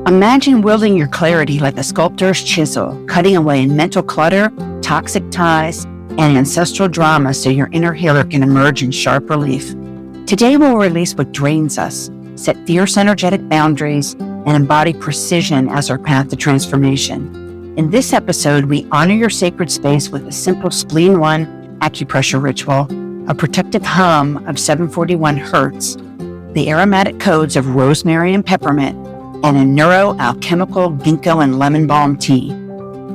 Imagine wielding your clarity like a sculptor's chisel, cutting away mental clutter, toxic ties, and ancestral drama so your inner healer can emerge in sharp relief. Today we'll release what drains us, set fierce energetic boundaries, and embody precision as our path to transformation. In this episode, we honor your sacred space with a simple Spleen 1 acupressure ritual, a protective hum of 741 hertz, the aromatic codes of rosemary and peppermint, and a neuro-alchemical Ginkgo and Lemon Balm tea.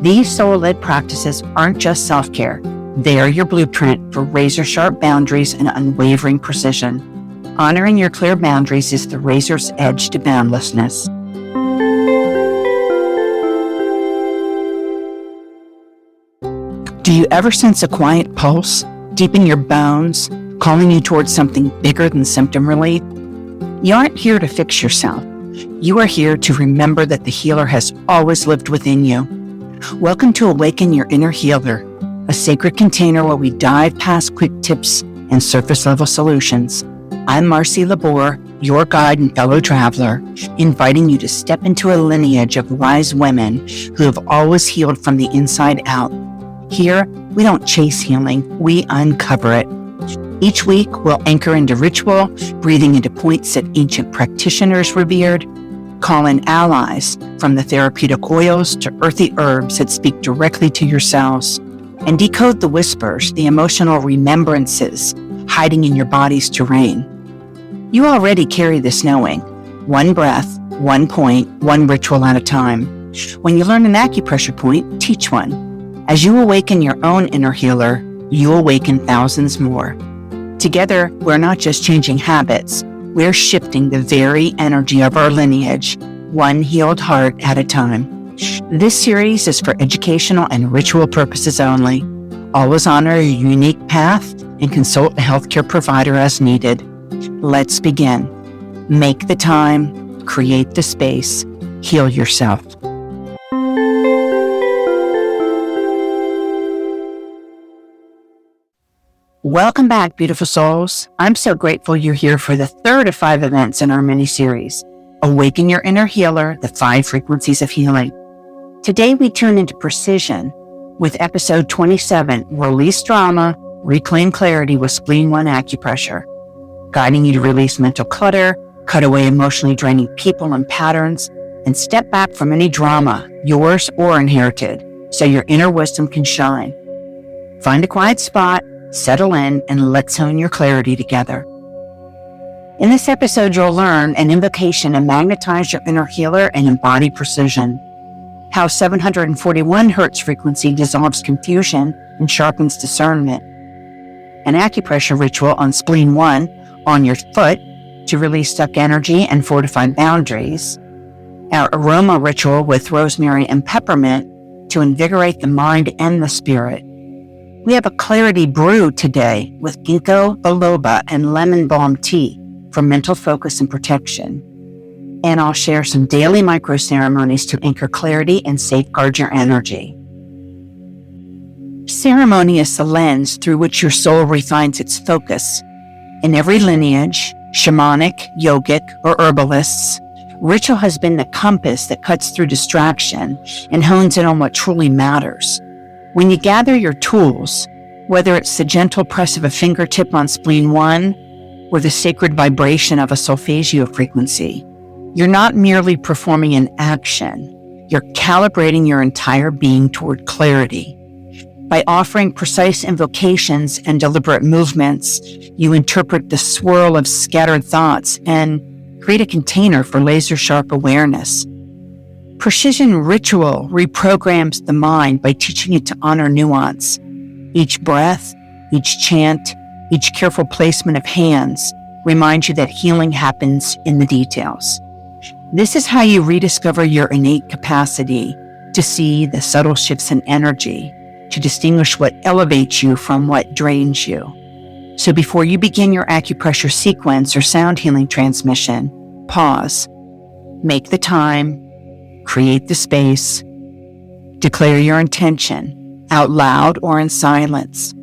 These soul-led practices aren't just self-care. They are your blueprint for razor-sharp boundaries and unwavering precision. Honoring your clear boundaries is the razor's edge to boundlessness. Do you ever sense a quiet pulse deep in your bones, calling you towards something bigger than symptom relief? You aren't here to fix yourself. You are here to remember that the healer has always lived within you. Welcome to Awaken Your Inner Healer, a sacred container where we dive past quick tips and surface-level solutions. I'm Marcy Labor, your guide and fellow traveler, inviting you to step into a lineage of wise women who have always healed from the inside out. Here, we don't chase healing, we uncover it. Each week, we'll anchor into ritual, breathing into points that ancient practitioners revered, call in allies from the therapeutic oils to earthy herbs that speak directly to your cells, and decode the whispers, the emotional remembrances hiding in your body's terrain. You already carry this knowing, one breath, one point, one ritual at a time. When you learn an acupressure point, teach one. As you awaken your own inner healer, you awaken thousands more. Together, we're not just changing habits, we're shifting the very energy of our lineage, one healed heart at a time. This series is for educational and ritual purposes only. Always honor your unique path and consult a healthcare provider as needed. Let's begin. Make the time, create the space, heal yourself. Welcome back, beautiful souls. I'm so grateful you're here for the third of 5 events in our mini-series, Awaken Your Inner Healer, the 5 Frequencies of Healing. Today, we turn into precision with episode 27, Release Drama, Reclaim Clarity with Spleen 1 Acupressure, guiding you to release mental clutter, cut away emotionally draining people and patterns, and step back from any drama, yours or inherited, so your inner wisdom can shine. Find a quiet spot, settle in, and let's hone your clarity together. In this episode, you'll learn an invocation to magnetize your inner healer and embody precision, how 741 hertz frequency dissolves confusion and sharpens discernment, an acupressure ritual on Spleen 1 on your foot to release stuck energy and fortify boundaries, our aroma ritual with rosemary and peppermint to invigorate the mind and the spirit. We have a clarity brew today with ginkgo biloba and lemon balm tea for mental focus and protection. And I'll share some daily micro ceremonies to anchor clarity and safeguard your energy. Ceremony is the lens through which your soul refines its focus. In every lineage, shamanic, yogic, or herbalists, ritual has been the compass that cuts through distraction and hones in on what truly matters. When you gather your tools, whether it's the gentle press of a fingertip on Spleen 1 or the sacred vibration of a solfeggio frequency, you're not merely performing an action, you're calibrating your entire being toward clarity. By offering precise invocations and deliberate movements, you interpret the swirl of scattered thoughts and create a container for laser-sharp awareness. Precision ritual reprograms the mind by teaching it to honor nuance. Each breath, each chant, each careful placement of hands reminds you that healing happens in the details. This is how you rediscover your innate capacity to see the subtle shifts in energy, to distinguish what elevates you from what drains you. So before you begin your acupressure sequence or sound healing transmission, pause, make the time, create the space, declare your intention out loud or in silence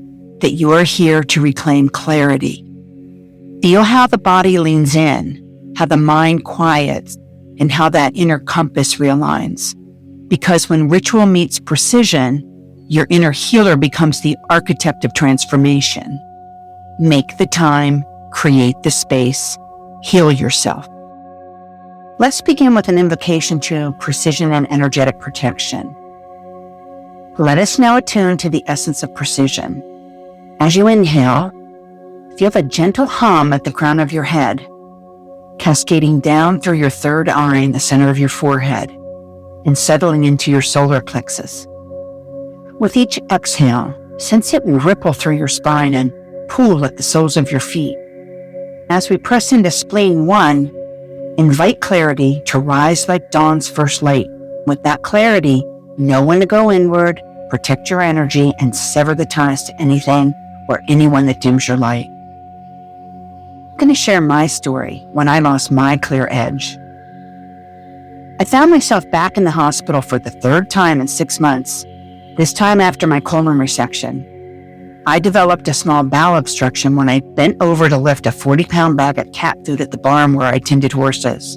that you are here to reclaim clarity. Feel how the body leans in, how the mind quiets, and how that inner compass realigns. Because when ritual meets precision, your inner healer becomes the architect of transformation. Make the time, create the space, heal yourself. Let's begin with an invocation to precision and energetic protection. Let us now attune to the essence of precision. As you inhale, feel the gentle hum at the crown of your head, cascading down through your third eye in the center of your forehead and settling into your solar plexus. With each exhale, sense it ripple through your spine and pool at the soles of your feet. As we press into Spleen 1, invite clarity to rise like dawn's first light. With that clarity, know when to go inward, protect your energy, and sever the ties to anything or anyone that dims your light. I'm going to share my story when I lost my clear edge. I found myself back in the hospital for the third time in 6 months, this time after my colon resection. I developed a small bowel obstruction when I bent over to lift a 40-pound bag of cat food at the barn where I tended horses.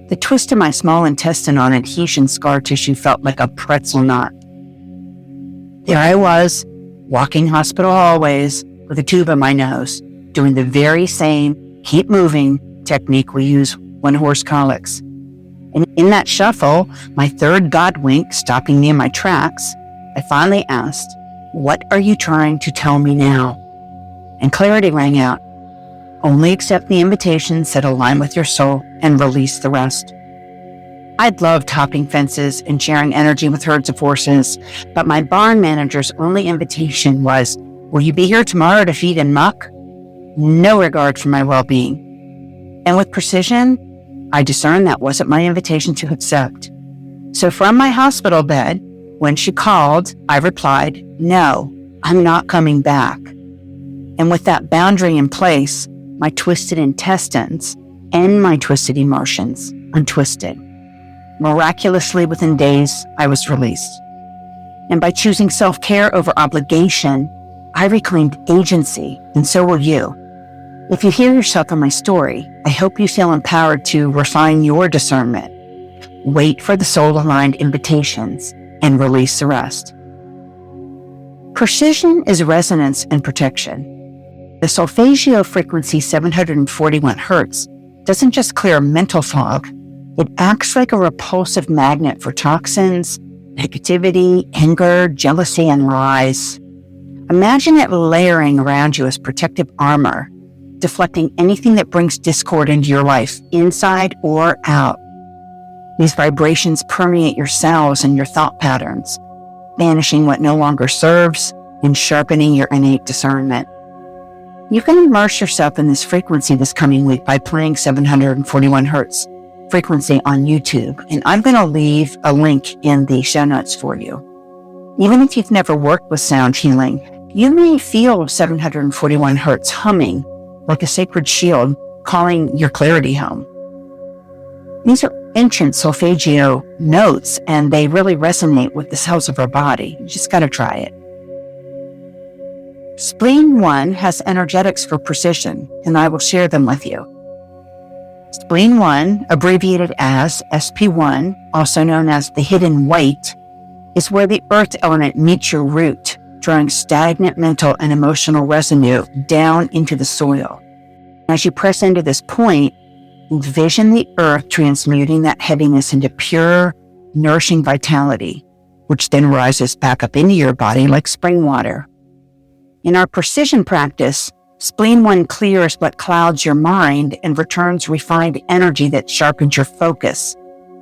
The twist of my small intestine on adhesion scar tissue felt like a pretzel knot. There I was, walking hospital hallways with a tube in my nose, doing the very same keep moving technique we use when horse colics. And in that shuffle, my third God wink stopping me in my tracks, I finally asked, "What are you trying to tell me now?" And clarity rang out. Only accept the invitations that align with your soul and release the rest. I'd loved hopping fences and sharing energy with herds of horses, but my barn manager's only invitation was, "Will you be here tomorrow to feed and muck?" No regard for my well-being. And with precision, I discerned that wasn't my invitation to accept. So from my hospital bed, when she called, I replied, "No, I'm not coming back." And with that boundary in place, my twisted intestines and my twisted emotions untwisted. Miraculously, within days, I was released. And by choosing self-care over obligation, I reclaimed agency, and so will you. If you hear yourself in my story, I hope you feel empowered to refine your discernment. Wait for the soul-aligned invitations and release the rest. Precision is resonance and protection. The solfeggio frequency 741 Hz doesn't just clear mental fog, it acts like a repulsive magnet for toxins, negativity, anger, jealousy, and lies. Imagine it layering around you as protective armor, deflecting anything that brings discord into your life, inside or out. These vibrations permeate your cells and your thought patterns, banishing what no longer serves and sharpening your innate discernment. You can immerse yourself in this frequency this coming week by playing 741 Hz frequency on YouTube, and I'm going to leave a link in the show notes for you. Even if you've never worked with sound healing, you may feel 741 Hz humming like a sacred shield calling your clarity home. These are ancient solfeggio notes, and they really resonate with the cells of our body. You just got to try it. Spleen 1 has energetics for precision, and I will share them with you. Spleen 1, abbreviated as SP1, also known as the hidden white, is where the earth element meets your root, drawing stagnant mental and emotional residue down into the soil. As you press into this point, envision the earth transmuting that heaviness into pure, nourishing vitality, which then rises back up into your body like spring water. In our precision practice, Spleen 1 clears what clouds your mind and returns refined energy that sharpens your focus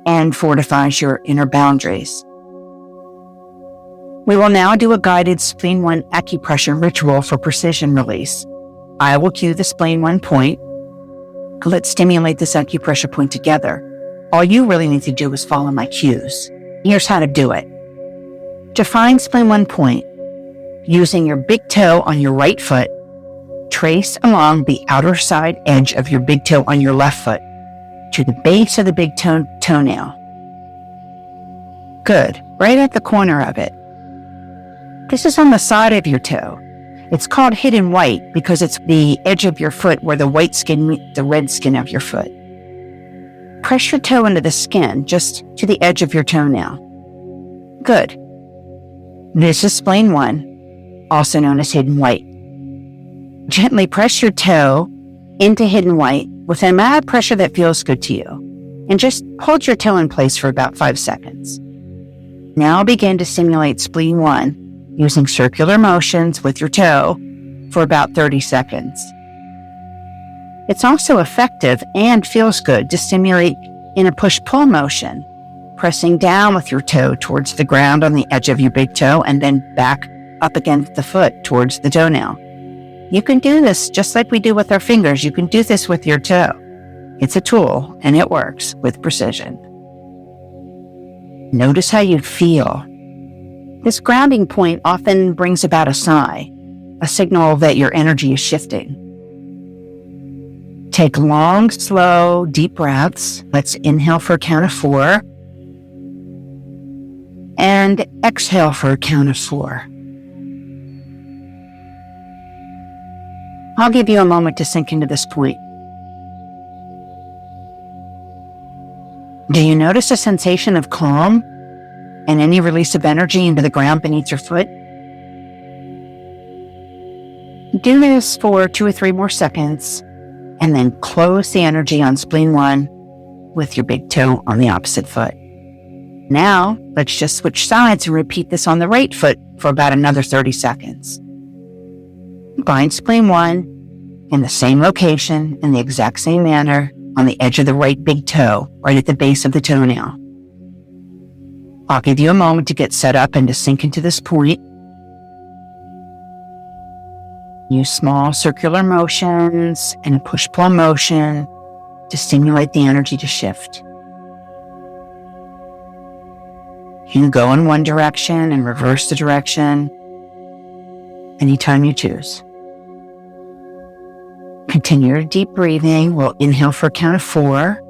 and fortifies your inner boundaries. We will now do a guided Spleen 1 acupressure ritual for precision release. I will cue the Spleen 1 point. Let's stimulate this acupressure point together. All you really need to do is follow my cues. Here's how to do it. To find Spleen 1 point, using your big toe on your right foot, trace along the outer side edge of your big toe on your left foot to the base of the big toenail. Good, right at the corner of it. This is on the side of your toe. It's called hidden white because it's the edge of your foot where the white skin meets the red skin of your foot. Press your toe into the skin, just to the edge of your toenail. Good. This is Spleen 1, also known as hidden white. Gently press your toe into hidden white with an amount of pressure that feels good to you, and just hold your toe in place for about 5 seconds. Now begin to simulate Spleen 1 using circular motions with your toe for about 30 seconds. It's also effective and feels good to stimulate in a push-pull motion, pressing down with your toe towards the ground on the edge of your big toe and then back up against the foot towards the toenail. You can do this just like we do with our fingers. You can do this with your toe. It's a tool and it works with precision. Notice how you feel. This grounding point often brings about a sigh, a signal that your energy is shifting. Take long, slow, deep breaths. Let's inhale for a count of 4. And exhale for a count of 4. I'll give you a moment to sink into this point. Do you notice a sensation of calm and any release of energy into the ground beneath your foot? Do this for 2 or 3 more seconds, and then close the energy on Spleen 1 with your big toe on the opposite foot. Now, let's just switch sides and repeat this on the right foot for about another 30 seconds. Bind Spleen 1 in the same location, in the exact same manner, on the edge of the right big toe, right at the base of the toenail. I'll give you a moment to get set up and to sink into this point. Use small circular motions and a push-pull motion to stimulate the energy to shift. You can go in one direction and reverse the direction anytime you choose. Continue your deep breathing. We'll inhale for a count of 4.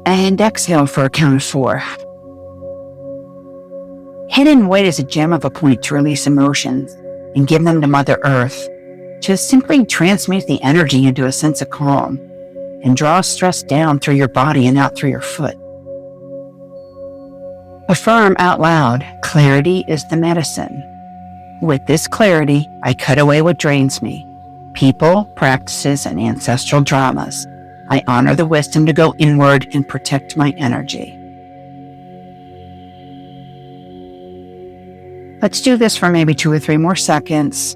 And exhale for a count of 4. Hidden white is a gem of a point to release emotions and give them to Mother Earth, to simply transmute the energy into a sense of calm and draw stress down through your body and out through your foot. Affirm out loud, clarity is the medicine. With this clarity, I cut away what drains me. People, practices, and ancestral dramas. I honor the wisdom to go inward and protect my energy. Let's do this for maybe 2 or 3 more seconds.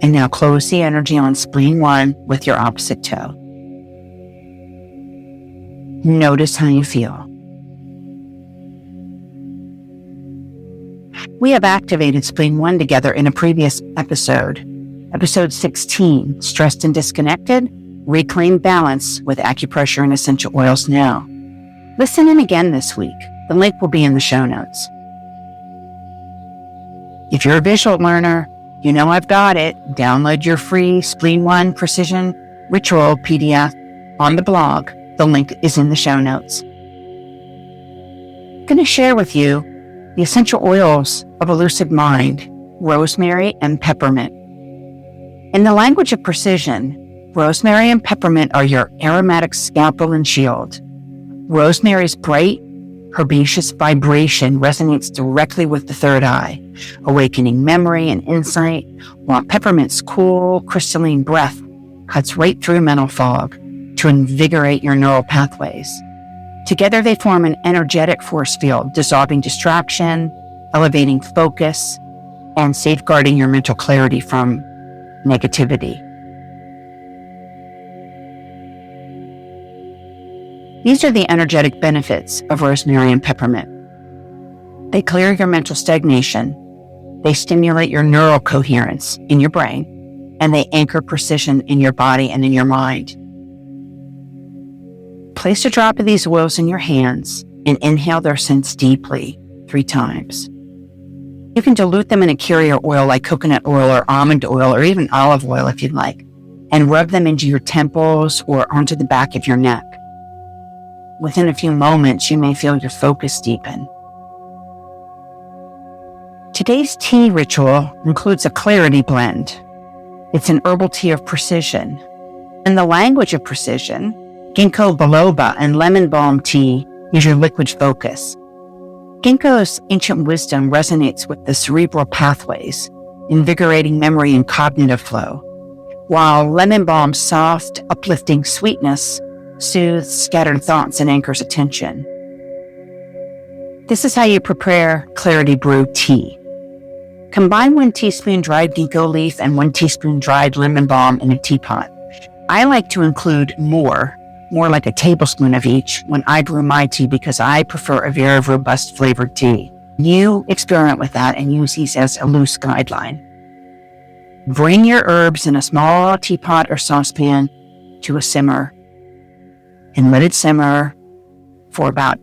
And now close the energy on Spleen 1 with your opposite toe. Notice how you feel. We have activated Spleen 1 together in a previous episode. Episode 16, Stressed and Disconnected, Reclaim Balance with Acupressure and Essential Oils Now. Listen in again this week. The link will be in the show notes. If you're a visual learner, you know I've got it. Download your free Spleen 1 Precision Ritual PDF on the blog. The link is in the show notes. I'm going to share with you the essential oils of a lucid mind, rosemary and peppermint. In the language of precision, rosemary and peppermint are your aromatic scalpel and shield. Rosemary's bright, herbaceous vibration resonates directly with the third eye, awakening memory and insight, while peppermint's cool, crystalline breath cuts right through mental fog to invigorate your neural pathways. Together they form an energetic force field, dissolving distraction, elevating focus, and safeguarding your mental clarity from negativity. These are the energetic benefits of rosemary and peppermint. They clear your mental stagnation, they stimulate your neural coherence in your brain, and they anchor precision in your body and in your mind. Place a drop of these oils in your hands and inhale their scents deeply 3 times. You can dilute them in a carrier oil like coconut oil or almond oil or even olive oil if you'd like, and rub them into your temples or onto the back of your neck. Within a few moments, you may feel your focus deepen. Today's tea ritual includes a clarity blend. It's an herbal tea of precision. In the language of precision, Ginkgo biloba and lemon balm tea is your liquid focus. Ginkgo's ancient wisdom resonates with the cerebral pathways, invigorating memory and cognitive flow, while lemon balm's soft, uplifting sweetness soothes scattered thoughts and anchors attention. This is how you prepare Clarity Brew tea. Combine 1 teaspoon dried ginkgo leaf and 1 teaspoon dried lemon balm in a teapot. I like to include more like a tablespoon of each when I brew my tea because I prefer a very robust flavored tea. You experiment with that and use these as a loose guideline. Bring your herbs in a small teapot or saucepan to a simmer and let it simmer for about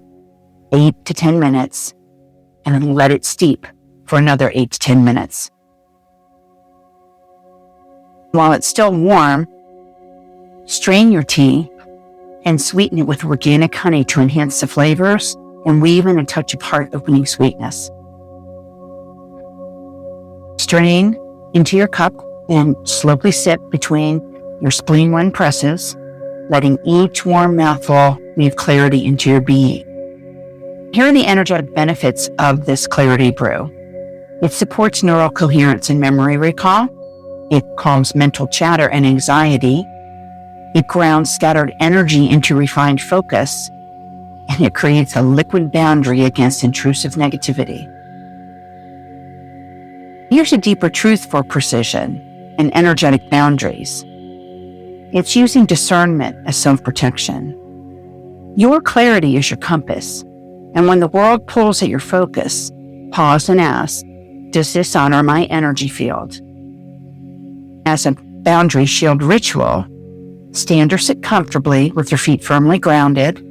8 to 10 minutes and then let it steep for another 8 to 10 minutes. While it's still warm, strain your tea and sweeten it with organic honey to enhance the flavors and weave in a touch of heart-opening sweetness. Strain into your cup and slowly sip between your Spleen 1 presses, letting each warm mouthful weave clarity into your being. Here are the energetic benefits of this Clarity Brew. It supports neural coherence and memory recall. It calms mental chatter and anxiety. It grounds scattered energy into refined focus, and it creates a liquid boundary against intrusive negativity. Here's a deeper truth for precision and energetic boundaries. It's using discernment as self-protection. Your clarity is your compass, and when the world pulls at your focus, pause and ask, does this honor my energy field? As a boundary shield ritual, stand or sit comfortably with your feet firmly grounded.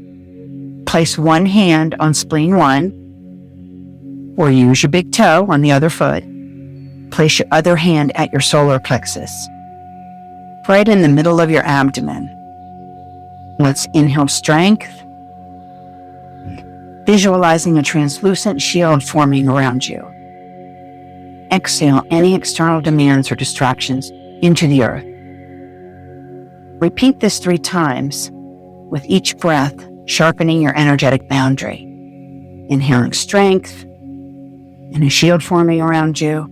Place one hand on Spleen 1, or use your big toe on the other foot. Place your other hand at your solar plexus, right in the middle of your abdomen. Let's inhale strength, visualizing a translucent shield forming around you. Exhale any external demands or distractions into the earth. Repeat this 3 times, with each breath sharpening your energetic boundary. Inhaling strength and a shield forming around you,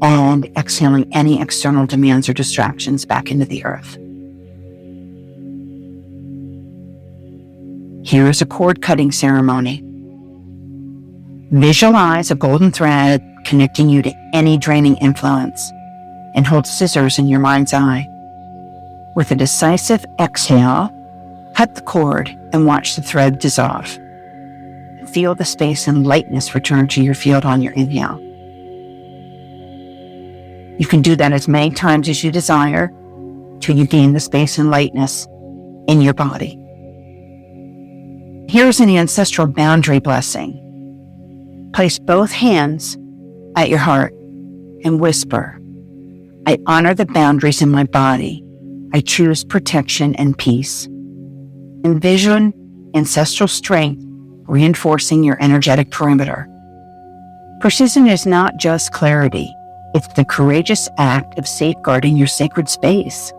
and exhaling any external demands or distractions back into the earth. Here is a cord cutting ceremony. Visualize a golden thread connecting you to any draining influence, and hold scissors in your mind's eye. With a decisive exhale, cut the cord and watch the thread dissolve. Feel the space and lightness return to your field on your inhale. You can do that as many times as you desire till you gain the space and lightness in your body. Here's an ancestral boundary blessing. Place both hands at your heart and whisper, I honor the boundaries in my body. I choose protection and peace. Envision ancestral strength reinforcing your energetic perimeter. Precision is not just clarity. It's the courageous act of safeguarding your sacred space.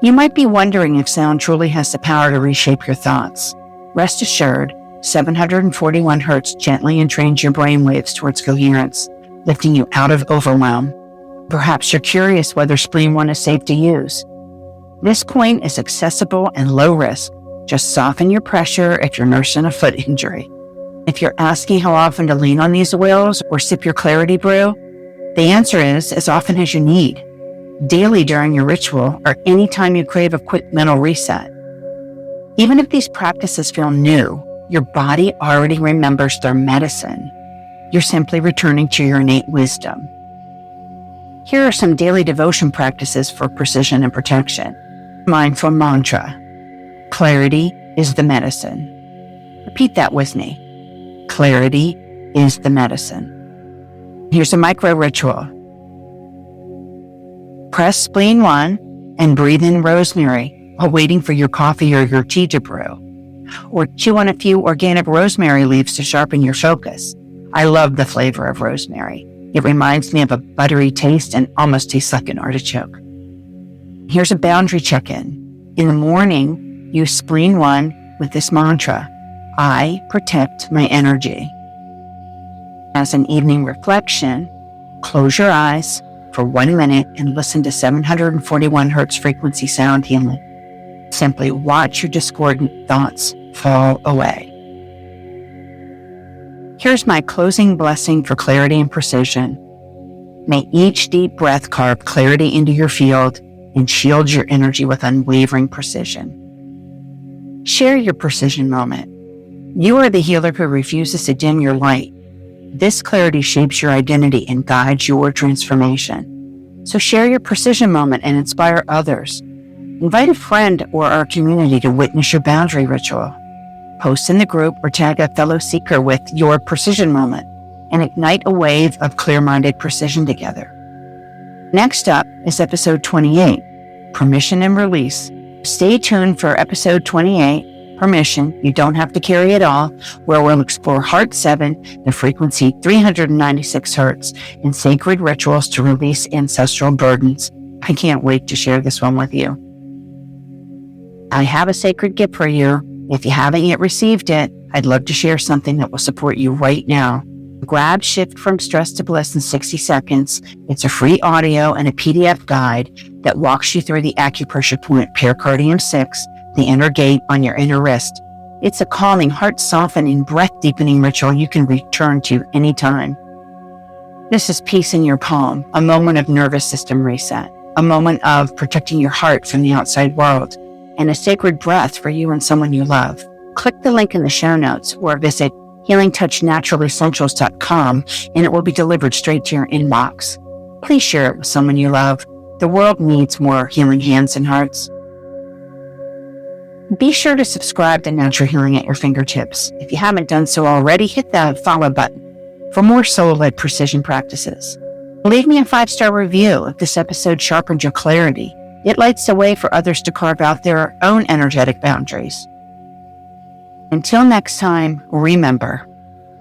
You might be wondering if sound truly has the power to reshape your thoughts. Rest assured, 741 Hz gently entrains your brainwaves towards coherence, lifting you out of overwhelm. Perhaps you're curious whether Spleen 1 is safe to use. This point is accessible and low risk. Just soften your pressure if you're nursing a foot injury. If you're asking how often to lean on these oils or sip your Clarity Brew, the answer is as often as you need, daily during your ritual or anytime you crave a quick mental reset. Even if these practices feel new, your body already remembers their medicine. You're simply returning to your innate wisdom. Here are some daily devotion practices for precision and protection. Mindful mantra. Clarity is the medicine. Repeat that with me. Clarity is the medicine. Here's a micro ritual. Press Spleen 1 and breathe in rosemary while waiting for your coffee or your tea to brew. Or chew on a few organic rosemary leaves to sharpen your focus. I love the flavor of rosemary. It reminds me of a buttery taste and almost tastes like an artichoke. Here's a boundary check-in. In the morning, use Spleen 1 with this mantra: I protect my energy. As an evening reflection, close your eyes for 1 minute and listen to 741 hertz frequency sound healing. Simply watch your discordant thoughts fall away. Here's my closing blessing for clarity and precision. May each deep breath carve clarity into your field and shield your energy with unwavering precision. Share your precision moment. You are the healer who refuses to dim your light. This clarity shapes your identity and guides your transformation. So share your precision moment and inspire others. Invite a friend or our community to witness your boundary ritual. Post in the group or tag a fellow seeker with your precision moment and ignite a wave of clear-minded precision together. Next up is episode 28, Permission and Release. Stay tuned for episode 28, Permission, You Don't Have to Carry It All, where we'll explore Heart 7, the frequency 396 hertz, and sacred rituals to release ancestral burdens. I can't wait to share this one with you. I have a sacred gift for you. If you haven't yet received it, I'd love to share something that will support you right now. Grab Shift from Stress to Bliss in 60 seconds. It's a free audio and a PDF guide that walks you through the acupressure point, pericardium 6, the inner gate on your inner wrist. It's a calming, heart-softening, breath-deepening ritual you can return to anytime. This is peace in your palm, a moment of nervous system reset, a moment of protecting your heart from the outside world, and a sacred breath for you and someone you love. Click the link in the show notes or visit healingtouchnaturalessentials.com and it will be delivered straight to your inbox. Please share it with someone you love. The world needs more healing hands and hearts. Be sure to subscribe to Natural Healing at Your Fingertips. If you haven't done so already, hit the follow button for more soul-led precision practices. Leave me a 5-star review if this episode sharpened your clarity. It lights the way for others to carve out their own energetic boundaries. Until next time, remember,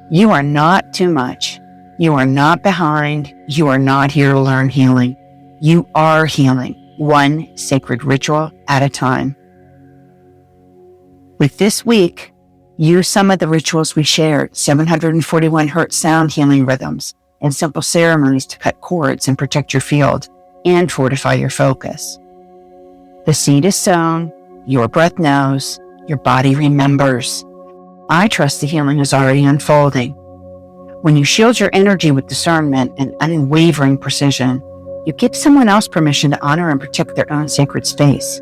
you are not too much. You are not behind. You are not here to learn healing. You are healing, one sacred ritual at a time. With this week, use some of the rituals we shared, 741 hertz sound healing rhythms, and simple ceremonies to cut cords and protect your field and fortify your focus. The seed is sown, your breath knows, your body remembers. I trust the healing is already unfolding. When you shield your energy with discernment and unwavering precision, you give someone else permission to honor and protect their own sacred space.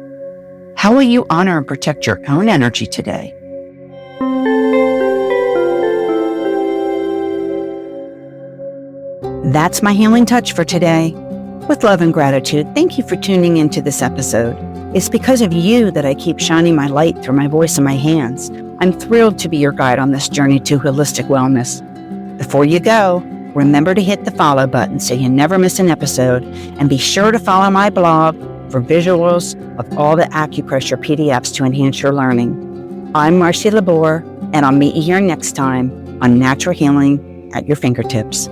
How will you honor and protect your own energy today? That's my healing touch for today. With love and gratitude, thank you for tuning into this episode. It's because of you that I keep shining my light through my voice and my hands. I'm thrilled to be your guide on this journey to holistic wellness. Before you go, remember to hit the follow button so you never miss an episode, and be sure to follow my blog for visuals of all the acupressure PDFs to enhance your learning. I'm Marcy Labor, and I'll meet you here next time on Natural Healing at Your Fingertips.